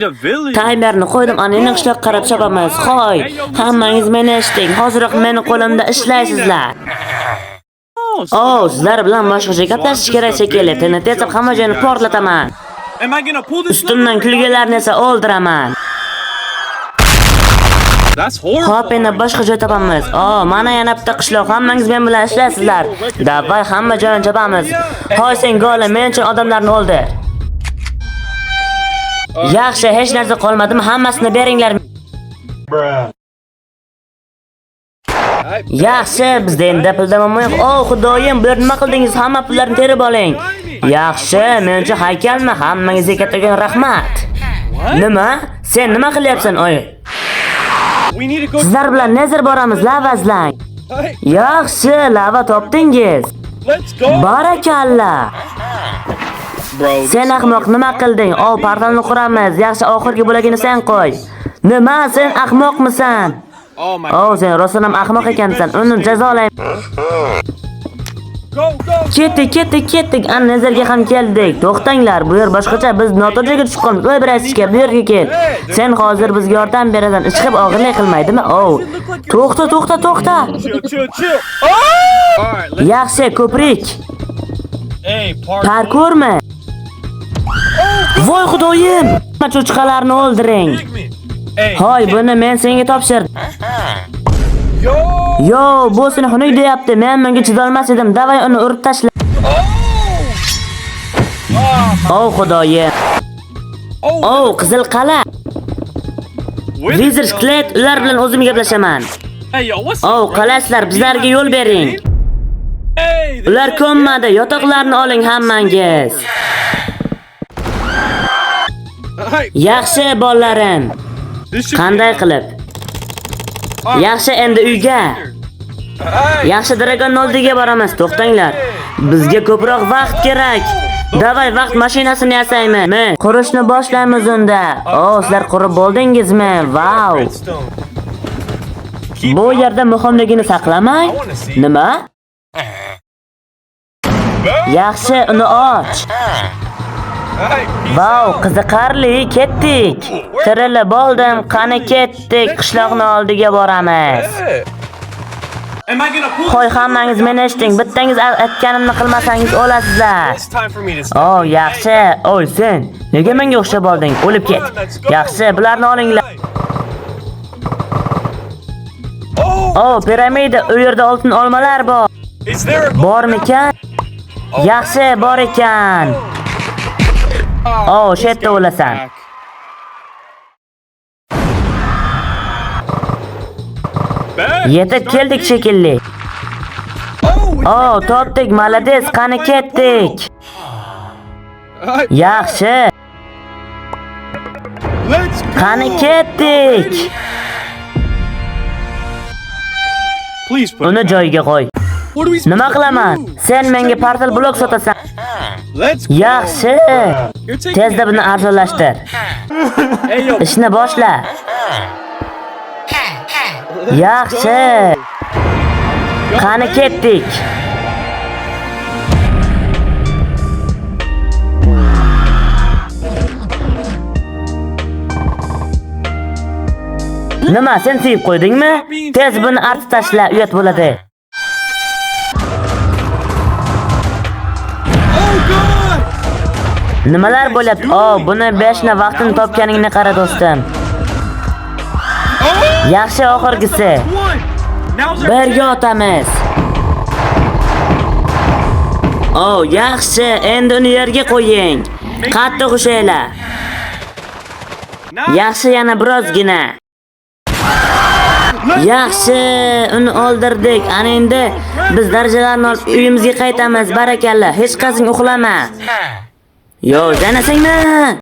Taymerni qo'ydim, anani qishloqqa qarab chopamiz. Xo'y, hammangiz meni eshiting. Hozirroq meni qo'limda ishlaysizlar. Sizlar bilan boshqacha gaplashish kerak shekilli. Teni tezib hamma joyni portlataman. Ustimdan kulganlarni esa o'ldiraman. Xo'p, endi boshqa joy topamiz. Mana yana bitta qishloq, hammangiz men bilan ishlaysizlar. Davay hamma joyni chopamiz. Hoy sen gola, men uchun odamlarni o'ldir. Yaxshi, hech narsa qolmadimi? Hammasini beringlar. Yaxshi, bizda endi pul yo'q. Xudoyim, bu nima qildingiz? Hamma pullarni terib oling. Yaxshi, men uchun haykalmi? Hammangizga kattagan rahmat. Nima? Sen nima qilyapsan, oy? Sizlar bilan nazar boramiz, lava izlang. Yaxshi, lava topdingiz. Barakalla. Sen ahmoq, nima qilding? Portalni quramiz. Yaxshi, oxirgi bo'lagini sen qo'y. Nima, sen ahmoqmisan? Sen rostdan ham ahmoq ekansan. Uni jazolayman. Ketdik. Ana nazarga ham keldik. To'xtanglar, bu yer boshqacha. Biz noto'g'riga tushib qoldik. Voy birasizga, bu yerga kel. Sen hozir bizga yordam berasan. Ishqib og'irlik qilmaydimi? To'xta. Yaxshi, ko'prik. Parkurmi? Voy xudoyim! Cho'chqalarni o'ldiring. Hoy, buni men senga topshirdim. Bu seni xunuk deyapti. Men bunga chidolmas edim. Davay uni urib tashla. Xudoyim. Qizil qala. Wizard Sklet, ular bilan o'zim gaplashaman. Qalasizlar, bizlarga yo'l bering. Ular ko'nmadi, yotoqlarni oling hammangiz. Yaxshi bolalarim. Qanday qilib? Yaxshi, endi uyga. Yaxshi, dragon oldiga boramiz. To'xtanglar. Bizga ko'proq vaqt kerak. Davay vaqt mashinasini yasaymi? Qurishni boshlaymiz unda. Sizlar qurib bo'ldingizmi? Vau. Bu yerda muhimligini saqlamang. Nima? Yaxshi, uni och. Vau, qiziqarli, ketdik. Tirilib bo'ldim, qani ketdik, qishloqni oldiga boramiz. Qo'y, hammangiz meni eshiting, bittangiz aytganimni qilmasangiz o'lasizlar. Yaxshi. Sen nega menga o'xshab olding? O'lib ket. Yaxshi, bularni olinglar. Piramida, u yerda oltin olmalar bor. Bormikan? Yaxshi, bor ekan. Shu yerda o'lasan. Yetib keldik shekilli. Topdik, malades, qani ketdik. Yaxshi. Qani ketdik. Uni joyiga qo'y. Nima qilaman? Sen menga portal blok sotasan. Yaxshi. Tezda buni arzonlashtir. Ishni boshla. Yaxshi. Qani ketdik. Nima, sen siyib qo'ydingmi? Tez buni artib tashla, uyat bo'ladi. Nimalar bo'lyapti? Buni 5 na vaqtini topganingni qara do'stim. Yaxshi, oxirgisi. Birga otamiz. Yaxshi, endi uni yerga qo'ying. Qattiq ushlaylar. Yaxshi, yana birozgina. Yaxshi, uni o'ldirdik. Ana endi biz darajalarni olib uyimizga qaytamiz. Barakalla. Hech qasing uxlama. Janasingmi?